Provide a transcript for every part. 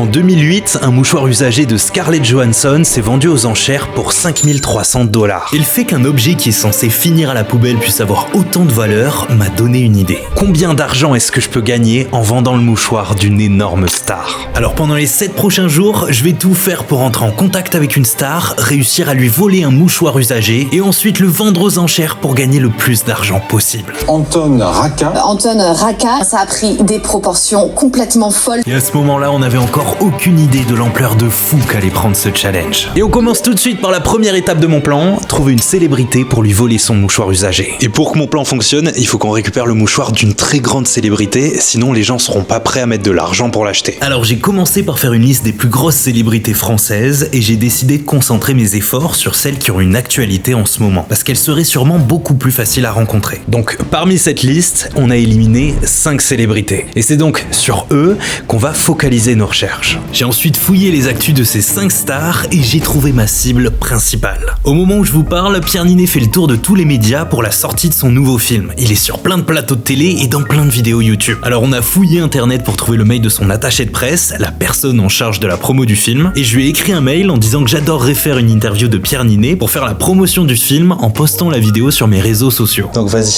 En 2008, un mouchoir usagé de Scarlett Johansson s'est vendu aux enchères pour 5300 $. Et le fait qu'un objet qui est censé finir à la poubelle puisse avoir autant de valeur m'a donné une idée. Combien d'argent est-ce que je peux gagner en vendant le mouchoir d'une énorme star? Alors pendant les 7 prochains jours, je vais tout faire pour entrer en contact avec une star, réussir à lui voler un mouchoir usagé et ensuite le vendre aux enchères pour gagner le plus d'argent possible. Anton Raka, ça a pris des proportions complètement folles. Et à ce moment-là, on n'avait encore aucune idée de l'ampleur de fou qu'allait prendre ce challenge. Et on commence tout de suite par la première étape de mon plan, trouver une célébrité pour lui voler son mouchoir usagé. Et pour que mon plan fonctionne, il faut qu'on récupère le mouchoir d'une très grande célébrité, sinon les gens seront pas prêts à mettre de l'argent pour l'acheter. Alors j'ai commencé par faire une liste des plus grosses célébrités françaises et j'ai décidé de concentrer mes efforts sur celles qui ont une actualité en ce moment, parce qu'elles seraient sûrement beaucoup plus faciles à rencontrer. Donc parmi cette liste, on a éliminé 5 célébrités. Et c'est donc sur eux qu'on va focaliser nos recherches. J'ai ensuite fouillé les actus de ces 5 stars et j'ai trouvé ma cible principale. Au moment où je vous parle, Pierre Niney fait le tour de tous les médias pour la sortie de son nouveau film. Il est sur plein de plateaux de télé et dans plein de vidéos YouTube. Alors on a fouillé internet pour trouver le mail de son attaché de presse, la personne en charge de la promo du film, et je lui ai écrit un mail en disant que j'adorerais faire une interview de Pierre Niney pour faire la promotion du film en postant la vidéo sur mes réseaux sociaux. Donc vas-y,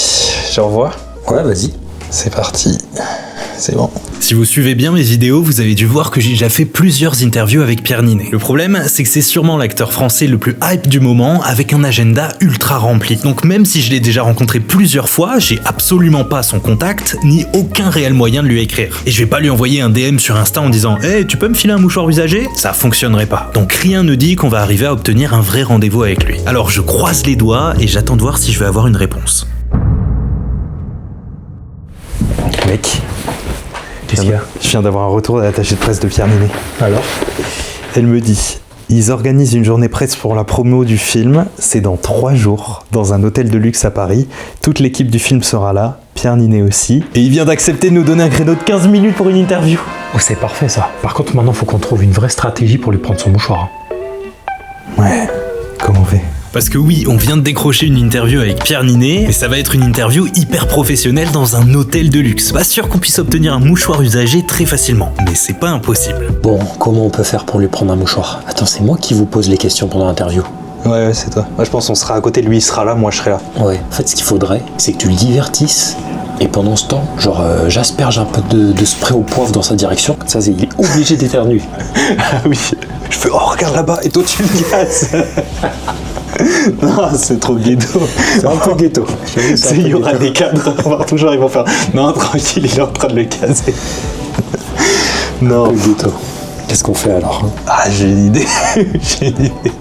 j'envoie. Ouais, vas-y. C'est parti. C'est bon. Si vous suivez bien mes vidéos, vous avez dû voir que j'ai déjà fait plusieurs interviews avec Pierre Niney. Le problème, c'est que c'est sûrement l'acteur français le plus hype du moment, avec un agenda ultra rempli. Donc même si je l'ai déjà rencontré plusieurs fois, j'ai absolument pas son contact, ni aucun réel moyen de lui écrire. Et je vais pas lui envoyer un DM sur Insta en disant « Hey, tu peux me filer un mouchoir usagé ?» Ça fonctionnerait pas. Donc rien ne dit qu'on va arriver à obtenir un vrai rendez-vous avec lui. Alors je croise les doigts et j'attends de voir si je vais avoir une réponse. Mec, Qu'est-ce qu'il y a? je viens d'avoir un retour de l'attaché de presse de Pierre Niney. Alors? Elle me dit, ils organisent une journée presse pour la promo du film, c'est dans 3 jours, dans un hôtel de luxe à Paris. Toute l'équipe du film sera là, Pierre Niney aussi. Et il vient d'accepter de nous donner un créneau de 15 minutes pour une interview. Oh, c'est parfait ça. Par contre, maintenant, faut qu'on trouve une vraie stratégie pour lui prendre son mouchoir. Ouais, comment on fait? Parce que oui, on vient de décrocher une interview avec Pierre Niney, mais ça va être une interview hyper professionnelle dans un hôtel de luxe. Pas sûr qu'on puisse obtenir un mouchoir usagé très facilement, mais c'est pas impossible. Bon, comment on peut faire pour lui prendre un mouchoir? Attends, c'est moi qui vous pose les questions pendant l'interview. Ouais, c'est toi. Moi je pense qu'on sera à côté, lui il sera là, moi je serai là. Ouais, en fait, ce qu'il faudrait, c'est que tu le divertisses. Et pendant ce temps, j'asperge un peu de spray au poivre dans sa direction. Comme ça, il est obligé d'éternuer. Ah oui. Je fais, oh regarde là-bas, et toi tu me gazes. Non, c'est trop ghetto. C'est un peu ghetto. Il y aura des cadres, on va toujours, ils vont faire, non tranquille, il est en train de le caser. Non. Un peu ghetto. Qu'est-ce qu'on fait alors? Ah, j'ai une idée.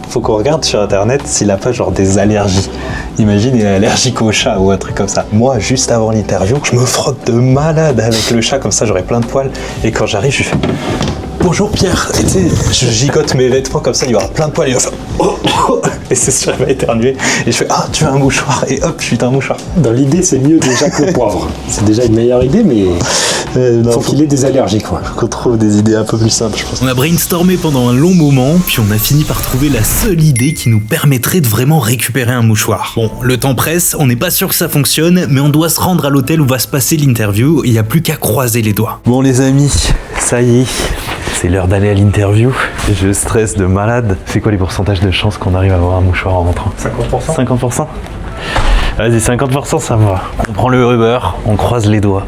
Faut qu'on regarde sur internet s'il a pas genre des allergies. Imagine, il est allergique au chat ou un truc comme ça. Moi, juste avant l'interview, je me frotte de malade avec le chat, comme ça j'aurai plein de poils. Et quand j'arrive, je lui fais bonjour Pierre. Et tu sais, je gigote mes vêtements comme ça, il y aura plein de poils. Il va faire oh, oh. Et c'est sûr, il va éternuer. Et je fais ah, tu as un mouchoir. Et hop, je suis un mouchoir. Dans l'idée, c'est mieux déjà que le poivre. C'est déjà une meilleure idée, mais faut qu'il ait des allergies, quoi. Faut qu'on trouve des idées un peu plus simples, je pense. On a brainstormé pendant un long moment, puis on a fini par trouver la seule idée qui nous permettrait de vraiment récupérer un mouchoir. Bon, le temps presse, on n'est pas sûr que ça fonctionne, mais on doit se rendre à l'hôtel où va se passer l'interview, il n'y a plus qu'à croiser les doigts. Bon les amis, ça y est, c'est l'heure d'aller à l'interview. Je stresse de malade. C'est quoi les pourcentages de chances qu'on arrive à avoir un mouchoir en rentrant? 50%. 50%? Vas-y, 50% ça me va. On prend le Uber, on croise les doigts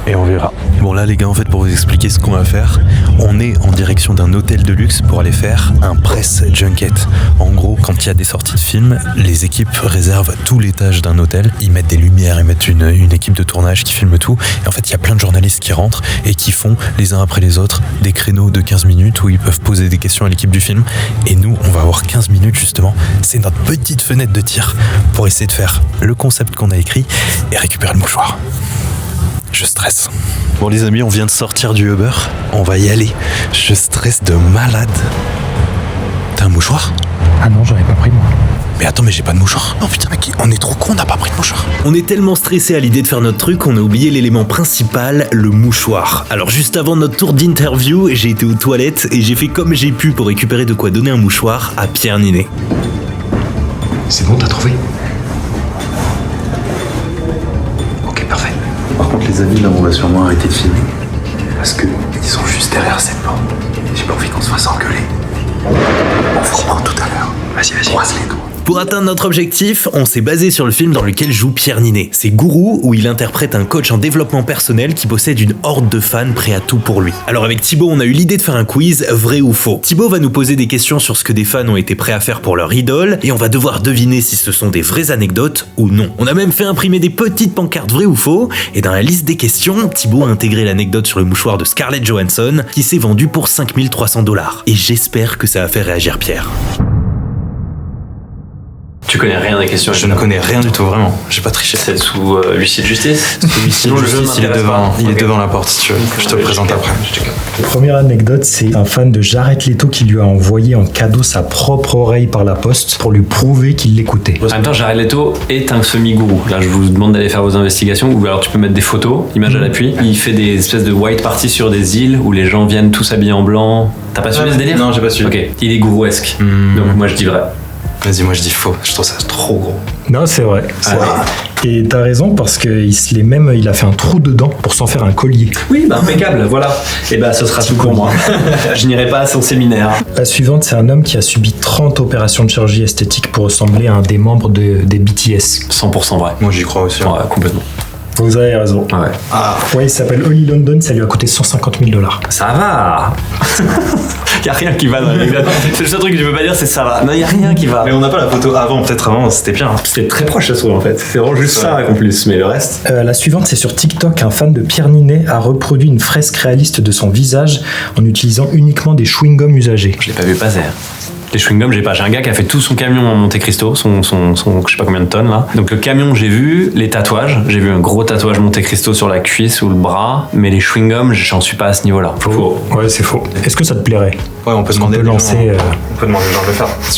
et on verra. Bon là les gars, en fait pour vous expliquer ce qu'on va faire, on est en direction d'un hôtel de luxe pour aller faire un press junket. En gros, quand il y a des sorties de films, les équipes réservent tout l'étage d'un hôtel, ils mettent des lumières, ils mettent une équipe de tournage qui filme tout, et en fait il y a plein de journalistes qui rentrent et qui font les uns après les autres des créneaux de 15 minutes où ils peuvent poser des questions à l'équipe du film, et nous on va avoir 15 minutes justement, c'est notre petite fenêtre de tir pour essayer de faire le concept qu'on a écrit et récupérer le mouchoir. Je stresse. Bon les amis, on vient de sortir du Uber, on va y aller. Je stresse de malade. T'as un mouchoir? Ah non, j'en ai pas pris, moi. Mais attends, mais j'ai pas de mouchoir. Oh putain mec, on est trop con, on n'a pas pris de mouchoir. On est tellement stressé à l'idée de faire notre truc qu'on a oublié l'élément principal, le mouchoir. Alors juste avant notre tour d'interview, j'ai été aux toilettes et j'ai fait comme j'ai pu pour récupérer de quoi donner un mouchoir à Pierre Niney. C'est bon, t'as trouvé? Par contre les amis, là on va sûrement arrêter de filmer parce que ils sont juste derrière cette porte. On se va s'engueuler. On se reprend tout à l'heure. Vas-y. Croise les doigts. Pour atteindre notre objectif, on s'est basé sur le film dans lequel joue Pierre Ninet. C'est Gourou, où il interprète un coach en développement personnel qui possède une horde de fans prêts à tout pour lui. Alors avec Thibaut, on a eu l'idée de faire un quiz vrai ou faux. Thibaut va nous poser des questions sur ce que des fans ont été prêts à faire pour leur idole, et on va devoir deviner si ce sont des vraies anecdotes ou non. On a même fait imprimer des petites pancartes vraies ou faux, et dans la liste des questions, Thibaut a intégré l'anecdote sur le mouchoir de Scarlett Johansson, qui s'est vendu pour $5300. Et j'espère que ça a fait réagir Pierre. Tu connais rien des questions? Je ne connais rien du tout, vraiment. J'ai pas triché. C'est sous huissier de justice? Sinon, le justice, il est devant la porte, si tu veux. Je te le présente après. Première anecdote, c'est un fan de Jared Leto qui lui a envoyé en cadeau sa propre oreille par la poste pour lui prouver qu'il l'écoutait. En même temps, Jared Leto est un semi-gourou. Là, je vous demande d'aller faire vos investigations, ou alors tu peux mettre des photos, images à l'appui. Il fait des espèces de white parties sur des îles où les gens viennent tous habillés en blanc. T'as pas suivi ce délire? Non, j'ai pas suivi. Ok, il est gourouesque. Donc moi, je dis vrai. Vas-y, moi je dis faux. Je trouve ça trop gros. Non, c'est vrai. Et t'as raison parce il a fait un trou dedans pour s'en faire un collier. Oui, bah impeccable, voilà. Et bah ce sera tout pour moi. Je n'irai pas à son séminaire. La suivante, c'est un homme qui a subi 30 opérations de chirurgie esthétique pour ressembler à un des membres des BTS. 100% vrai. Moi j'y crois aussi. Ouais, complètement. Vous avez raison. Ouais. Ouais, il s'appelle Holly London, ça lui a coûté $150 000. Ça va. Y a rien qui va dans l'anecdote. C'est le seul truc que je veux pas dire, c'est ça va. Non, y a rien qui va. Mais on n'a pas la photo avant, peut-être avant, c'était bien. C'est très proche, ça se trouve, en fait. C'est vraiment juste ça en plus, mais le reste. La suivante, c'est sur TikTok. Un fan de Pierre Ninet a reproduit une fresque réaliste de son visage en utilisant uniquement des chewing-gums usagés. Je l'ai pas vu passer. Les chewing-gums, j'ai pas. J'ai un gars qui a fait tout son camion en Monte Cristo, son je sais pas combien de tonnes là. Donc le camion, j'ai vu les tatouages. J'ai vu un gros tatouage Monte Cristo sur la cuisse ou le bras, mais les chewing-gums, j'en suis pas à ce niveau-là. Faux. Ouais, c'est faux. Est-ce que ça te plairait? Ouais, on peut demander aux gens de le faire.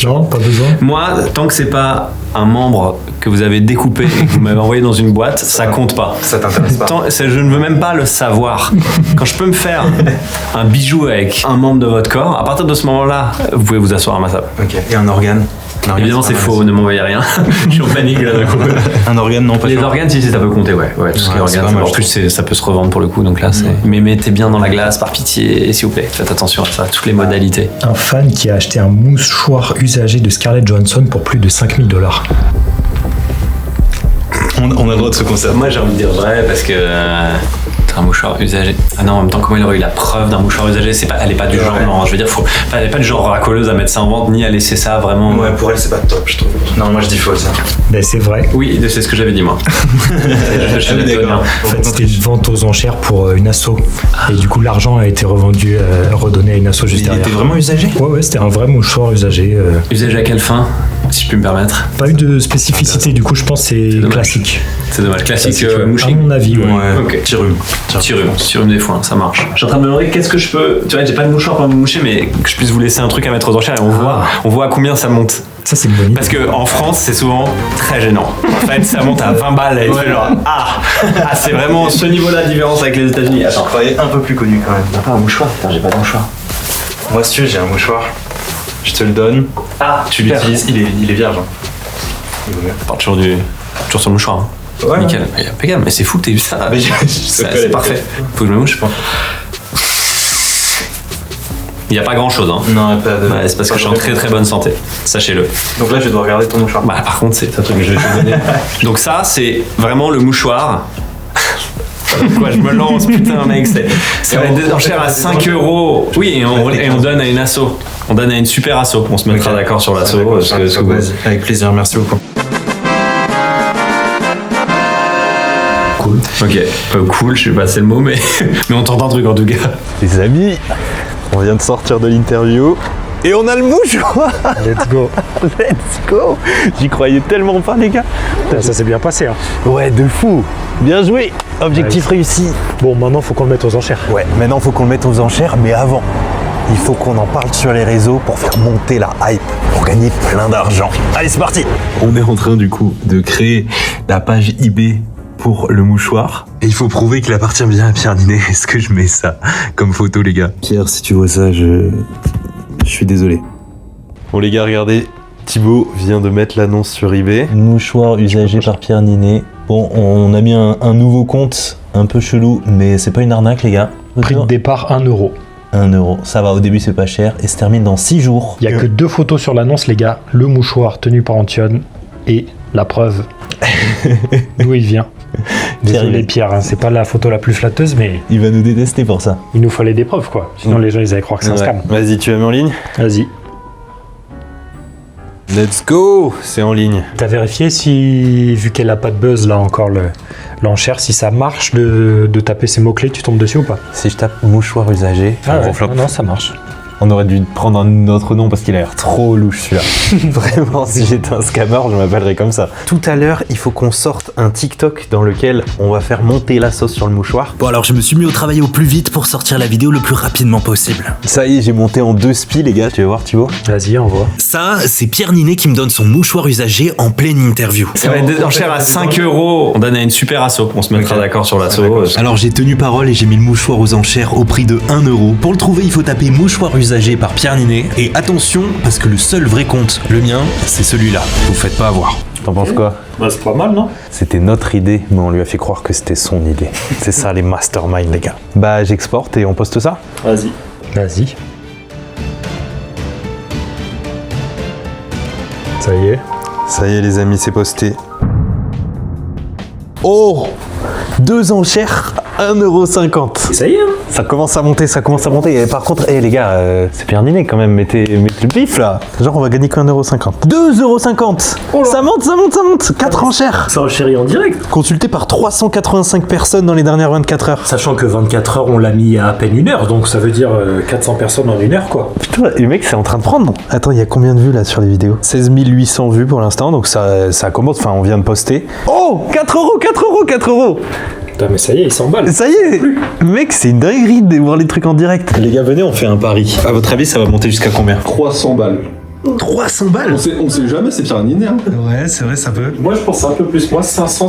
Non, pas besoin. Moi, tant que c'est pas un membre que vous avez découpé et que vous m'avez envoyé dans une boîte, ça compte pas. Ça t'intéresse pas. Je ne veux même pas le savoir. Quand je peux me faire un bijou avec un membre de votre corps, à partir de ce moment-là, vous pouvez vous asseoir à ma table. Ok. Et un organe? Évidemment, c'est faux, ne m'envoyez rien. Je suis en panique là d'un coup. Un organe, non, pas Les sûr. organes, si, ça peut compter, ouais. Tout ce qui est organes. En plus, ça peut se revendre pour le coup, donc là, c'est. Mais mettez bien dans la glace, par pitié, s'il vous plaît. Faites attention à ça, toutes les modalités. Un fan qui a acheté un mouchoir usagé de Scarlett Johansson pour plus de $5 000. On a le droit de se conserver. Moi, j'ai envie de dire vrai parce que. Un mouchoir usagé. Ah non, en même temps, comment il aurait eu la preuve d'un mouchoir usagé? Elle est pas du genre, non, je veux dire, elle est pas du genre racoleuse à mettre ça en vente, ni à laisser ça vraiment. Ouais, pour elle, c'est pas top, je trouve. Non, moi je dis faux, ça. Ben, c'est vrai. Oui, c'est ce que j'avais dit, moi. En fait, c'était une vente aux enchères pour une asso. Et du coup, l'argent a été redonné à une asso juste derrière. Il était vraiment usagé? Ouais, c'était un vrai mouchoir usagé. Usagé à quelle fin, si je puis me permettre? Pas eu de spécificité, du coup, je pense que c'est classique. C'est dommage, classique À mouching. mon avis, ouais. Ok. Tirume des foins, ça marche. Je suis en train de me demander qu'est-ce que je peux. Tu vois, j'ai pas de mouchoir pour me moucher, mais que je puisse vous laisser un truc à mettre aux enchères et on voit à combien ça monte. Ça, c'est une bonne idée. Parce qu'en France, c'est souvent très gênant. En fait, ça monte à 20 balles et tu fais genre c'est vraiment ce niveau-là de différence avec les États-Unis. Attends, croyais un peu plus connu quand même. t'as pas un mouchoir? Putain, j'ai pas de mouchoir. Moi, si tu veux, j'ai un mouchoir. Je te le donne. Tu l'utilises. Il est vierge. Il vaut mieux. On part toujours sur le mouchoir. Hein. Ouais. Nickel. Impeccable. Mais c'est fou que t'aies eu ça. C'est parfait. Faut que je me mouche, je pense. Il n'y a pas grand chose, hein. Non, pas de. Ouais, c'est parce que je suis en très très bonne santé. Sachez-le. Donc là, je dois regarder ton mouchoir. Bah, par contre, c'est un truc que je vais te donner. Donc, ça, c'est vraiment le mouchoir. Quoi, je me lance, putain, mec. Ça va être des enchères à 5 €. Oui, et on donne à une asso. On donne à une super asso. On se mettra d'accord sur l'asso. Avec plaisir, merci beaucoup. Cool. Ok, cool, je sais pas c'est le mot, mais on t'entend un truc en tout cas. Les amis, on vient de sortir de l'interview et on a le mouchoir. Let's go. Let's go. J'y croyais tellement pas, les gars. Ça s'est bien passé, hein. Ouais, de fou. Bien joué. Objectif réussi. Bon, maintenant, faut qu'on le mette aux enchères. Ouais, maintenant faut qu'on le mette aux enchères, mais avant, il faut qu'on en parle sur les réseaux pour faire monter la hype, pour gagner plein d'argent. Allez, c'est parti. On est en train du coup de créer la page eBay pour le mouchoir. Et il faut prouver qu'il appartient bien à Pierre Ninet. Est-ce que je mets ça comme photo, les gars? Pierre, si tu vois ça, je suis désolé. Bon les gars, regardez, Thibaut vient de mettre l'annonce sur eBay. Mouchoir usagé par Pierre Ninet. Bon, on a mis un nouveau compte un peu chelou, mais c'est pas une arnaque, les gars. Prix de départ 1 €. 1 euro. Ça va, au début c'est pas cher et se termine dans 6 jours. Il y a que 2 photos sur l'annonce, les gars. Le mouchoir tenu par Antion et la preuve d'où il vient. Désolé Pierre, hein, c'est pas la photo la plus flatteuse, mais Il va nous détester pour ça. il nous fallait des preuves, quoi. Sinon les gens ils allaient croire que c'est un scam. Vas-y, tu vas mis en ligne? Vas-y. Let's go! C'est en ligne. T'as vérifié si, vu qu'elle a pas de buzz là encore l'enchère, si ça marche de taper ces mots-clés, tu tombes dessus ou pas? Si je tape mouchoir usagé, Ah ouais, gros flop. non, ça marche. On aurait dû prendre un autre nom parce qu'il a l'air trop louche celui-là. Vraiment, si j'étais un scammer, je m'appellerais comme ça. Tout à l'heure, il faut qu'on sorte un TikTok dans lequel on va faire monter la sauce sur le mouchoir. Bon alors je me suis mis au travail au plus vite pour sortir la vidéo le plus rapidement possible. Ça y est, j'ai monté en 2 spies les gars, tu vas voir Thibaut. Vas-y, envoie. Ça, c'est Pierre Ninet qui me donne son mouchoir usagé en pleine interview. Ça va être des enchères à 5 euros. On donne à une super asso. On se mettra d'accord sur l'asso. Alors j'ai tenu parole et j'ai mis le mouchoir aux enchères au prix de 1 euro. Pour le trouver, il faut taper mouchoir usagé par Pierre Ninet. Et attention, parce que le seul vrai compte, le mien, c'est celui-là. Vous faites pas avoir. T'en penses quoi? Bah, c'est pas mal, non? C'était notre idée, mais on lui a fait croire que c'était son idée. C'est ça les masterminds les gars. Bah j'exporte et on poste ça. Vas-y. Vas-y. Ça y est. Ça y est, les amis, c'est posté. Oh, 2 enchères, 1,50 €. Ça y est, hein? Ça commence à monter, ça commence à monter. Et par contre, les gars, c'est Pierre Ninet quand même, mettez le bif là. Genre on va gagner que 1,50 €. 2,50 €. Ça monte, ça monte, ça monte. 4 enchères. Ça enchérit en direct. Consulté par 385 personnes dans les dernières 24 heures. Sachant que 24 heures, on l'a mis à peine 1 heure, donc ça veut dire 400 personnes en 1 heure, quoi. Putain, le mec c'est en train de prendre. Attends, il y a combien de vues là sur les vidéos? 16 800 vues pour l'instant, donc ça commence, enfin on vient de poster. Oh, 4 €, 4 €, 4 €. Putain, mais ça y est, il s'emballe. Ça y est, mec, c'est une dinguerie de voir les trucs en direct. Les gars, venez, on fait un pari. À votre avis, ça va monter jusqu'à combien? 300 balles. 300 balles. On sait jamais, c'est Pierre Ninet. Hein. Ouais, c'est vrai, ça peut. Moi, je pense un peu plus. Moi, 500,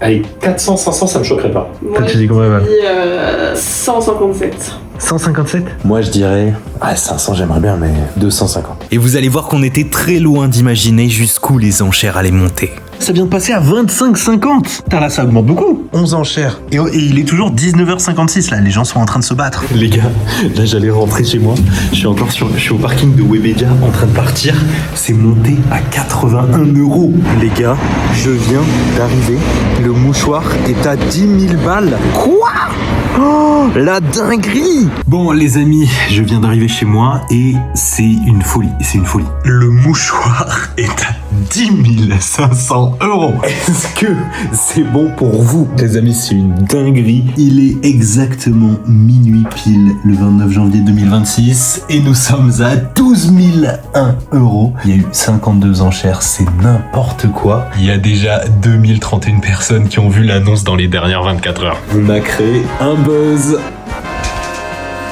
allez, 400, 500, ça me choquerait pas. Moi, tu dis combien, Val? 157. 157? Moi, je dirais... Ah, 500, j'aimerais bien, mais 250. Et vous allez voir qu'on était très loin d'imaginer jusqu'où les enchères allaient monter. Ça vient de passer à 25,50. Putain, là, ça augmente beaucoup. 11 enchères. Et il est toujours 19h56, là. Les gens sont en train de se battre. Les gars, là, j'allais rentrer chez moi. Je suis au parking de Webedia en train de partir. C'est monté à 81 €. Les gars, je viens d'arriver. Le mouchoir est à 10 000 balles. Quoi? Oh, la dinguerie! Bon, les amis, je viens d'arriver chez moi et c'est une folie. C'est une folie. Le mouchoir est à 10 500 €. Est-ce que c'est bon pour vous? Les amis, c'est une dinguerie. Il est exactement minuit pile le 29 janvier 2026 et nous sommes à 12 001 €. Il y a eu 52 enchères, c'est n'importe quoi. Il y a déjà 2031 personnes qui ont vu l'annonce dans les dernières 24 heures. On a créé un buzz.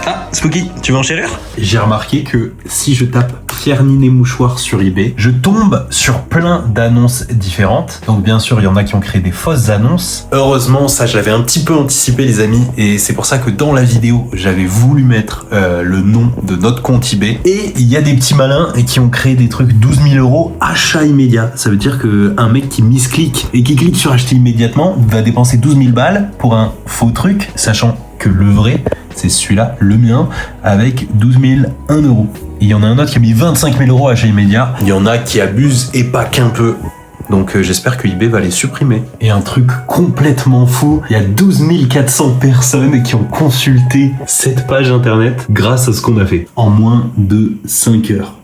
Ah, Spooky, tu veux enchérir? J'ai remarqué que si je tape Pierre Ninet mouchoir sur eBay, je tombe sur plein d'annonces différentes. Donc bien sûr, il y en a qui ont créé des fausses annonces. Heureusement, ça je l'avais un petit peu anticipé les amis, et c'est pour ça que dans la vidéo, j'avais voulu mettre le nom de notre compte eBay. Et il y a des petits malins qui ont créé des trucs 12 000 € achat immédiat. Ça veut dire qu'un mec qui misclique et qui clique sur acheter immédiatement va dépenser 12 000 balles pour un faux truc, sachant que le vrai, c'est celui-là, le mien, avec 12 001 €. Il y en a un autre qui a mis 25 000 € à achat immédiat. Il y en a qui abusent et pas qu'un peu. Donc j'espère que eBay va les supprimer. Et un truc complètement fou, il y a 12 400 personnes qui ont consulté cette page internet grâce à ce qu'on a fait. En moins de 5 heures.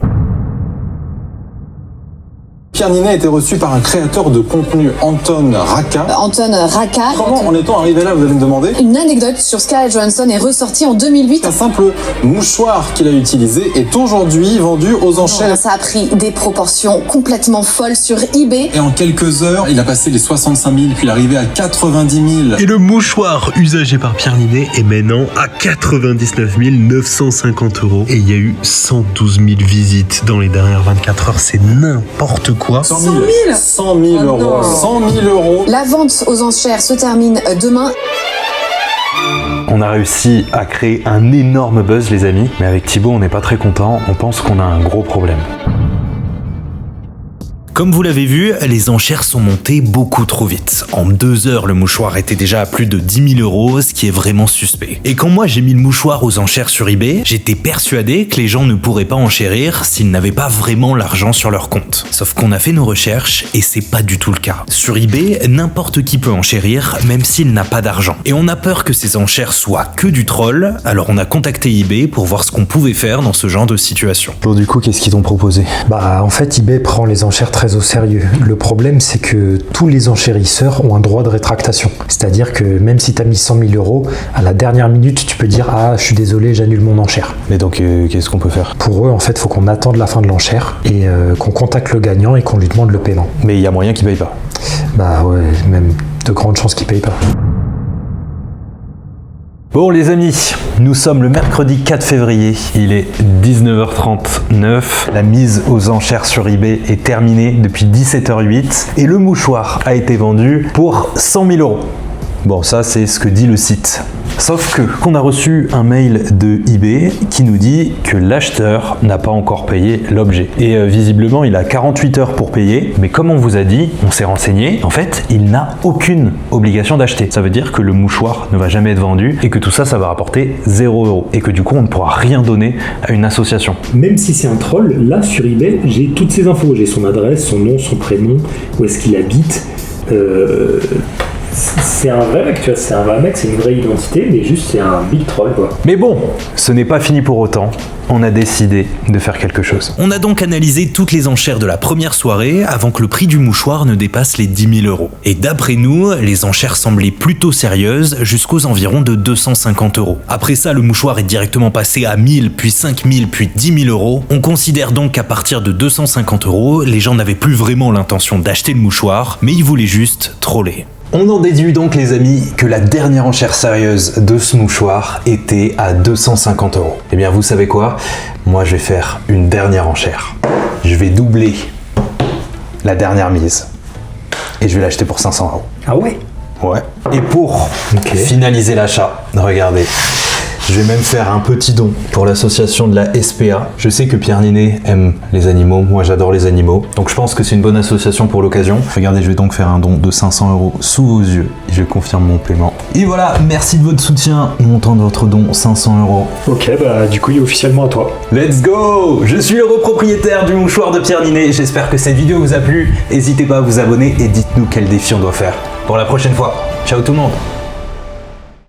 Pierre Ninet a été reçu par un créateur de contenu, Anton Raka. Anton Raka. Comment en étant arrivé là, vous allez me demander? Une anecdote sur Scarlett Johansson est ressortie en 2008. Un simple mouchoir qu'il a utilisé est aujourd'hui vendu aux enchères. Ça a pris des proportions complètement folles sur eBay. Et en quelques heures, il a passé les 65 000, puis il est arrivé à 90 000. Et le mouchoir usagé par Pierre Ninet est maintenant à 99 950 €. Et il y a eu 112 000 visites dans les dernières 24 heures. C'est n'importe quoi. 100 000 100 000 €. 100 000 €. La vente aux enchères se termine demain. On a réussi à créer un énorme buzz les amis, mais avec Thibaut on n'est pas très content, on pense qu'on a un gros problème. Comme vous l'avez vu, les enchères sont montées beaucoup trop vite. En 2 heures, le mouchoir était déjà à plus de 10 000 euros, ce qui est vraiment suspect. Et quand moi j'ai mis le mouchoir aux enchères sur eBay, j'étais persuadé que les gens ne pourraient pas enchérir s'ils n'avaient pas vraiment l'argent sur leur compte. Sauf qu'on a fait nos recherches et c'est pas du tout le cas. Sur eBay, n'importe qui peut enchérir, même s'il n'a pas d'argent. Et on a peur que ces enchères soient que du troll, alors on a contacté eBay pour voir ce qu'on pouvait faire dans ce genre de situation. Bon, du coup, qu'est-ce qu'ils t'ont proposé? Bah en fait eBay prend les enchères très au sérieux. Le problème c'est que tous les enchérisseurs ont un droit de rétractation. C'est-à-dire que même si tu as mis 100 000 euros, à la dernière minute tu peux dire ah je suis désolé j'annule mon enchère. Mais donc qu'est-ce qu'on peut faire? Pour eux en fait faut qu'on attende la fin de l'enchère et qu'on contacte le gagnant et qu'on lui demande le paiement. Mais il y a moyen qu'il paye pas. Bah ouais, même de grandes chances qu'il paye pas. Bon les amis, nous sommes le mercredi 4 février, il est 19h39, la mise aux enchères sur eBay est terminée depuis 17h08 et le mouchoir a été vendu pour 100 000 euros. Bon, ça c'est ce que dit le site. Sauf que qu'on a reçu un mail de eBay qui nous dit que l'acheteur n'a pas encore payé l'objet. Et visiblement, il a 48 heures pour payer. Mais comme on vous a dit, on s'est renseigné, en fait, il n'a aucune obligation d'acheter. Ça veut dire que le mouchoir ne va jamais être vendu et que tout ça, ça va rapporter 0 €. Et que du coup, on ne pourra rien donner à une association. Même si c'est un troll, là sur eBay, j'ai toutes ces infos. J'ai son adresse, son nom, son prénom, où est-ce qu'il habite. C'est un vrai mec, tu vois, c'est un vrai mec, c'est une vraie identité, mais juste c'est un big troll quoi. Mais bon, ce n'est pas fini pour autant. On a décidé de faire quelque chose. On a donc analysé toutes les enchères de la première soirée avant que le prix du mouchoir ne dépasse les 10 000 euros. Et d'après nous, les enchères semblaient plutôt sérieuses jusqu'aux environs de 250 euros. Après ça, le mouchoir est directement passé à 1000, puis 5000, puis 10 000 euros. On considère donc qu'à partir de 250 euros, les gens n'avaient plus vraiment l'intention d'acheter le mouchoir, mais ils voulaient juste troller. On en déduit donc les amis que la dernière enchère sérieuse de ce mouchoir était à 250 euros. Eh bien vous savez quoi? Moi je vais faire une dernière enchère. Je vais doubler la dernière mise. Et je vais l'acheter pour 500 euros. Ah ouais? Ouais. Et pour finaliser l'achat, regardez. Je vais même faire un petit don pour l'association de la SPA. Je sais que Pierre Ninet aime les animaux, moi j'adore les animaux. Donc je pense que c'est une bonne association pour l'occasion. Regardez, je vais donc faire un don de 500 euros sous vos yeux. Je confirme mon paiement. Et voilà, merci de votre soutien. Montant de votre don, 500 euros. Ok, bah du coup il est officiellement à toi. Let's go! Je suis le propriétaire du mouchoir de Pierre Ninet. J'espère que cette vidéo vous a plu. N'hésitez pas à vous abonner et dites-nous quel défi on doit faire pour la prochaine fois. Ciao tout le monde!